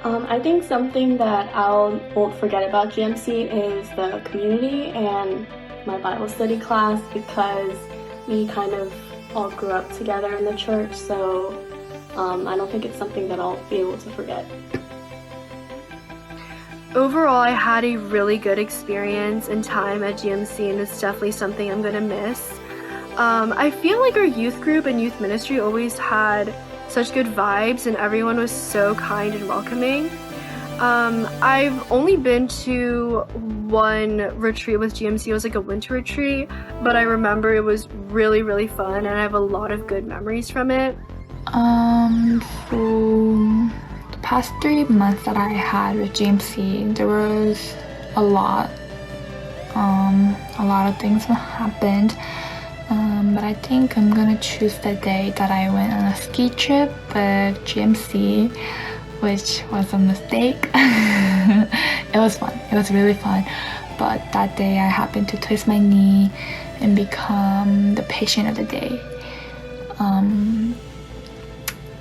I think something that won't forget about GMC is the community and my Bible study class because we kind of all grew up together in the church, so I don't think it's something that I'll be able to forget. Overall, I had a really good experience and time at GMC, and it's definitely something I'm gonna miss. I feel like our youth group and youth ministry always had such good vibes, and everyone was so kind and welcoming. I've only been to one retreat with GMC. It was like a winter retreat, but I remember it was really, really fun, and I have a lot of good memories from it. So the past 3 months that I had with GMC, there was a lot. A lot of things happened. But I think I'm gonna choose the day that I went on a ski trip with GMC, which was a mistake. It was fun. It was really fun. But that day I happened to twist my knee and become the patient of the day.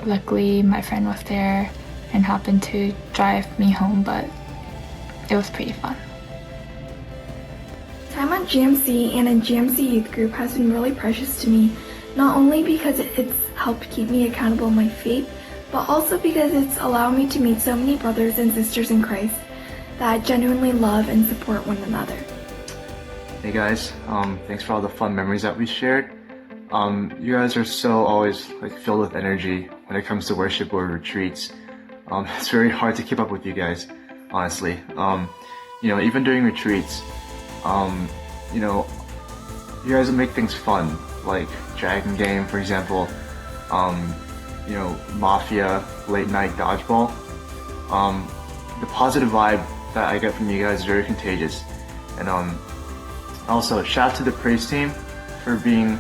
Luckily, my friend was there and happened to drive me home, but it was pretty fun. Time at GMC and in GMC Youth Group has been really precious to me, not only because it's helped keep me accountable in my faith, but also because it's allowed me to meet so many brothers and sisters in Christ that genuinely love and support one another. Hey guys, thanks for all the fun memories that we shared. You guys are so always filled with energy when it comes to worship or retreats. It's very hard to keep up with you guys, honestly. Even during retreats, you guys make things fun, like Dragon Game, for example, Mafia, late night dodgeball. The positive vibe that I get from you guys is very contagious. And also, shout out to the praise team for being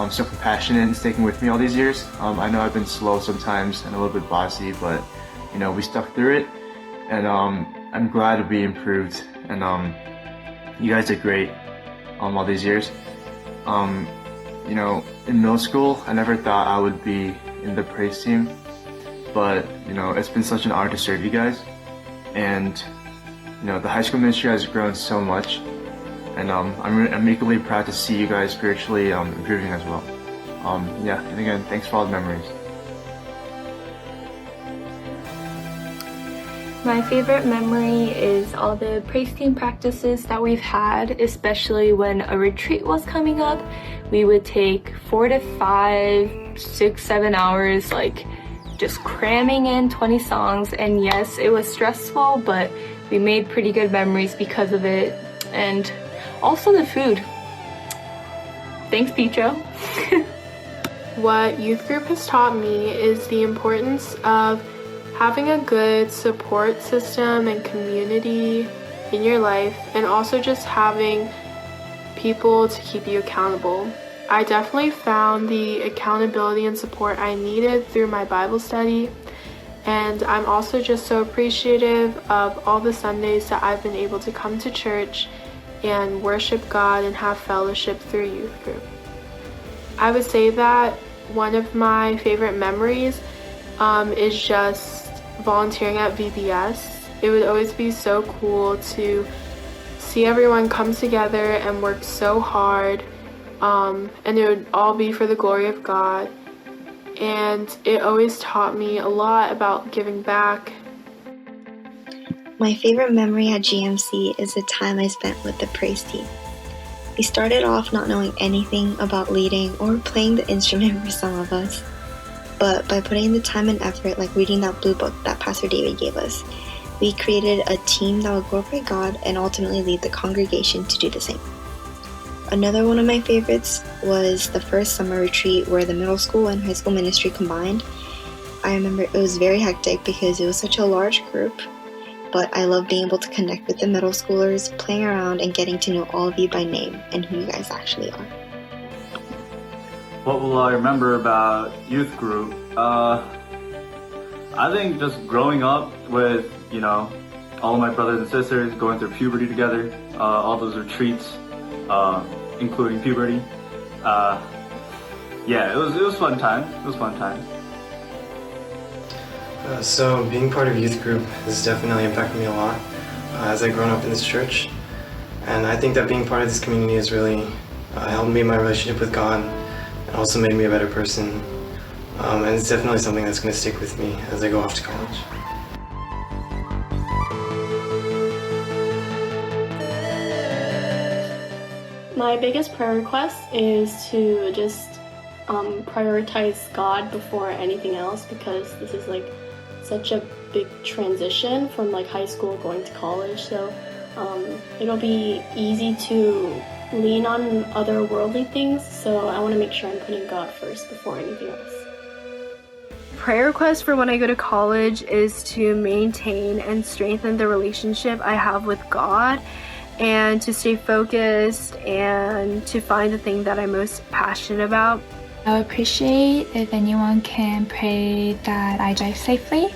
so compassionate and sticking with me all these years. I know I've been slow sometimes and a little bit bossy, but we stuck through it, and I'm glad we improved, and you guys did great all these years. In middle school, I never thought I would be in the praise team, but it's been such an honor to serve you guys, and the high school ministry has grown so much, and I'm equally proud to see you guys spiritually improving as well. And again, thanks for all the memories. My favorite memory is all the praise team practices that we've had, especially when a retreat was coming up. We would take 4 to 5, 6, 7 hours, just cramming in 20 songs. And yes, it was stressful, but we made pretty good memories because of it. And also the food. Thanks, Picho. What youth group has taught me is the importance of having a good support system and community in your life, and also just having people to keep you accountable. I definitely found the accountability and support I needed through my Bible study, and I'm also just so appreciative of all the Sundays that I've been able to come to church and worship God and have fellowship through youth group. I would say that one of my favorite memories is just volunteering at VBS. It would always be so cool to see everyone come together and work so hard, and it would all be for the glory of God. And it always taught me a lot about giving back. My favorite memory at GMC is the time I spent with the praise team. We started off not knowing anything about leading or playing the instrument for some of us. But by putting in the time and effort, like reading that blue book that Pastor David gave us, we created a team that would glorify God and ultimately lead the congregation to do the same. Another one of my favorites was the first summer retreat where the middle school and high school ministry combined. I remember it was very hectic because it was such a large group, but I love being able to connect with the middle schoolers, playing around and getting to know all of you by name and who you guys actually are. What will I remember about youth group? I think just growing up with, all of my brothers and sisters, going through puberty together, all those retreats, including puberty. It was fun time. It was fun time. So being part of youth group has definitely impacted me a lot as I've grown up in this church. And I think that being part of this community has really helped me in my relationship with God and also made me a better person. And it's definitely something that's going to stick with me as I go off to college. My biggest prayer request is to just prioritize God before anything else, because this is like such a big transition from like high school going to college. So it'll be easy to lean on other worldly things. So I want to make sure I'm putting God first before anything else. Prayer request for when I go to college is to maintain and strengthen the relationship I have with God, and to stay focused and to find the thing that I'm most passionate about. I would appreciate if anyone can pray that I drive safely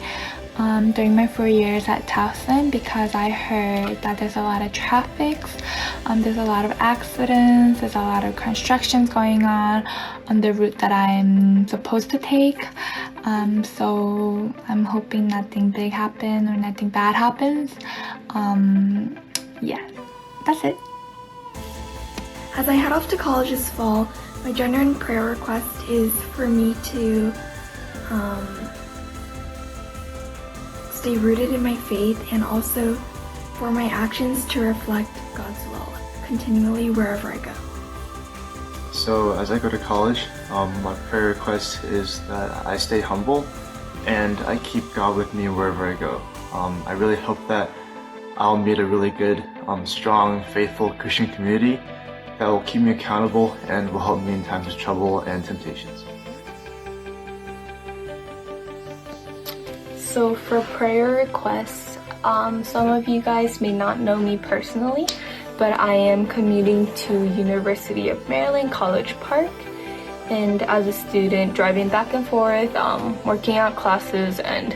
during my 4 years at Towson, because I heard that there's a lot of traffic, there's a lot of accidents, there's a lot of constructions going on the route that I'm supposed to take. So I'm hoping nothing big happens or nothing bad happens. Yeah, that's it. As I head off to college this fall, my genuine prayer request is for me to stay rooted in my faith, and also for my actions to reflect God's will continually wherever I go. So as I go to college, my prayer request is that I stay humble and I keep God with me wherever I go. I really hope that I'll meet a really good, strong, faithful Christian community that will keep me accountable and will help me in times of trouble and temptations. So for prayer requests, some of you guys may not know me personally, but I am commuting to University of Maryland, College Park. And as a student, driving back and forth, working out classes and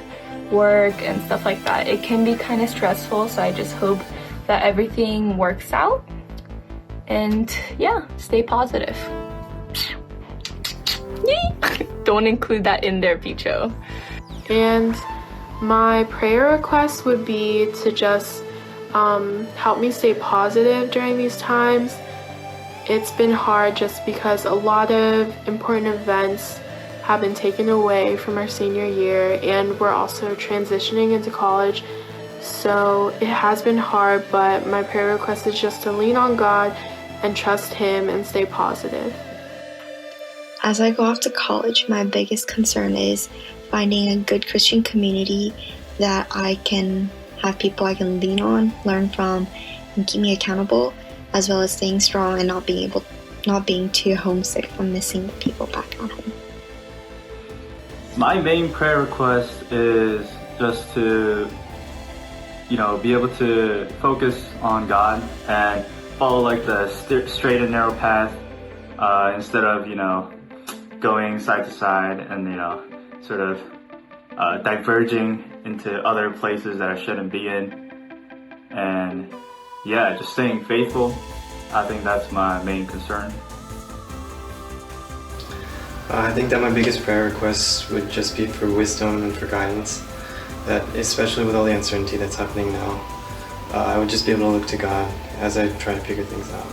work and stuff like that, it can be kind of stressful. So I just hope that everything works out. And yeah, stay positive. Don't include that in there, Picho. And my prayer request would be to just help me stay positive during these times. It's been hard just because a lot of important events have been taken away from our senior year, and we're also transitioning into college. So it has been hard, but my prayer request is just to lean on God and trust Him and stay positive. As I go off to college, my biggest concern is finding a good Christian community that I can have people I can lean on, learn from, and keep me accountable, as well as staying strong and not being too homesick from missing the people back at home. My main prayer request is just to, be able to focus on God and follow like the straight and narrow path instead of, going side to side and, sort of diverging into other places that I shouldn't be in. And yeah, just staying faithful. I think that's my main concern. I think that my biggest prayer request would just be for wisdom and for guidance, that especially with all the uncertainty that's happening now, I would just be able to look to God as I try to figure things out.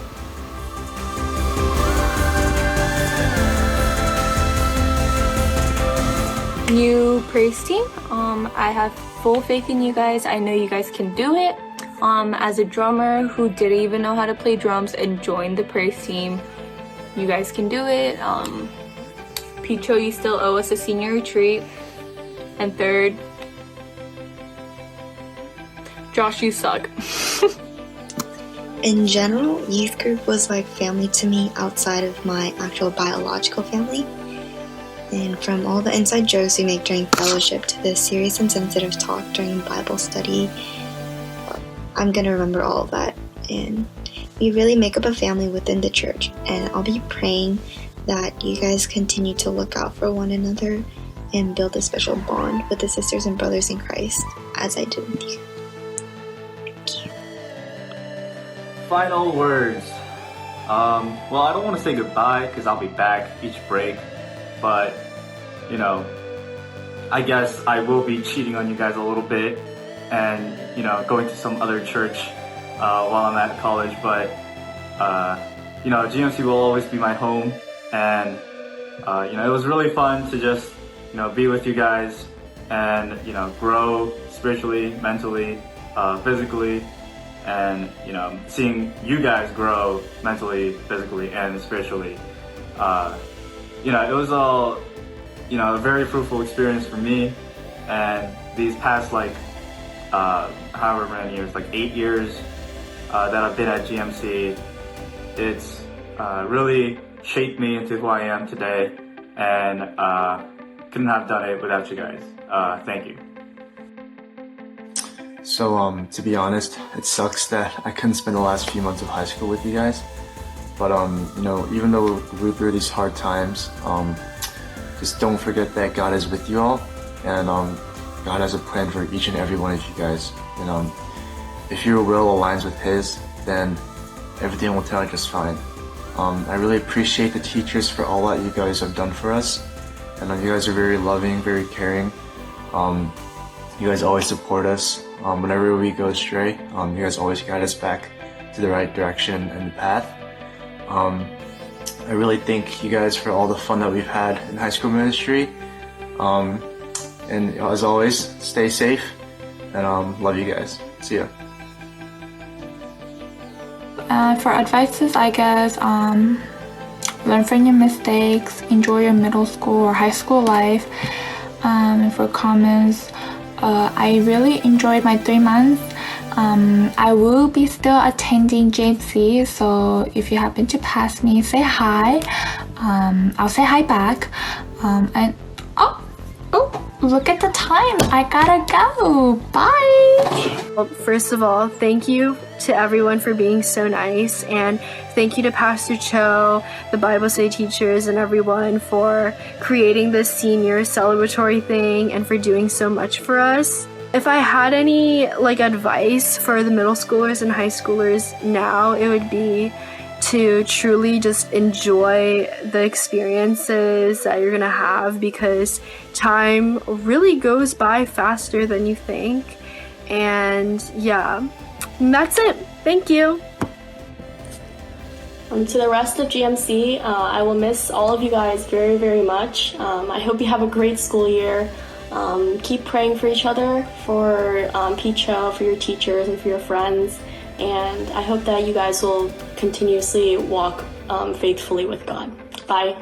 New praise team. I have full faith in you guys. I know you guys can do it. As a drummer who didn't even know how to play drums and joined the praise team, you guys can do it. Picho, you still owe us a senior retreat. And third, Josh, you suck. In general, youth group was like family to me outside of my actual biological family. And from all the inside jokes we make during fellowship to the serious and sensitive talk during Bible study, I'm gonna remember all of that. And we really make up a family within the church. And I'll be praying that you guys continue to look out for one another and build a special bond with the sisters and brothers in Christ, as I did with you. Thank you. Final words. Well, I don't want to say goodbye because I'll be back each break, but I guess I will be cheating on you guys a little bit and, going to some other church while I'm at college. But, GMC will always be my home. And, it was really fun to just, be with you guys and, grow spiritually, mentally, physically. And, seeing you guys grow mentally, physically, and spiritually. It was all, a very fruitful experience for me. And these past, however many years, 8 years that I've been at GMC, it's really shaped me into who I am today. And couldn't have done it without you guys. Thank you. So, to be honest, it sucks that I couldn't spend the last few months of high school with you guys. But, even though we're through these hard times, just don't forget that God is with you all. And God has a plan for each and every one of you guys. And if your will aligns with His, then everything will turn out just fine. I really appreciate the teachers for all that you guys have done for us. And you guys are very loving, very caring. You guys always support us. Whenever we go astray, you guys always guide us back to the right direction and the path. I really thank you guys for all the fun that we've had in high school ministry. And as always, stay safe, and love you guys. See ya. For advices, I guess, learn from your mistakes, enjoy your middle school or high school life. And for comments, I really enjoyed my 3 months. I will be still attending GMC, so if you happen to pass me, say hi. I'll say hi back. And look at the time. I gotta go. Bye. Well, first of all, thank you to everyone for being so nice, and thank you to Pastor Cho, the Bible study teachers, and everyone for creating this senior celebratory thing and for doing so much for us. If I had any advice for the middle schoolers and high schoolers now, it would be to truly just enjoy the experiences that you're gonna have, because time really goes by faster than you think. And yeah, that's it. Thank you. To the rest of GMC, I will miss all of you guys very, very much. I hope you have a great school year. Keep praying for each other, for Picho, for your teachers, and for your friends. And I hope that you guys will continuously walk faithfully with God. Bye.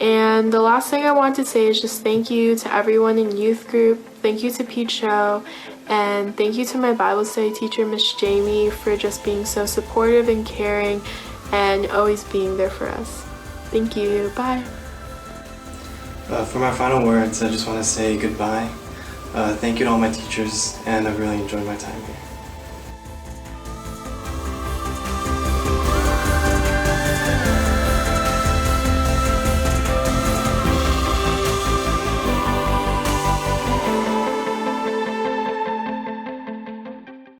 And the last thing I want to say is just thank you to everyone in youth group. Thank you to Picho. And thank you to my Bible study teacher, Miss Jamie, for just being so supportive and caring and always being there for us. Thank you. Bye. For my final words, I just want to say goodbye. Thank you to all my teachers, and I've really enjoyed my time here.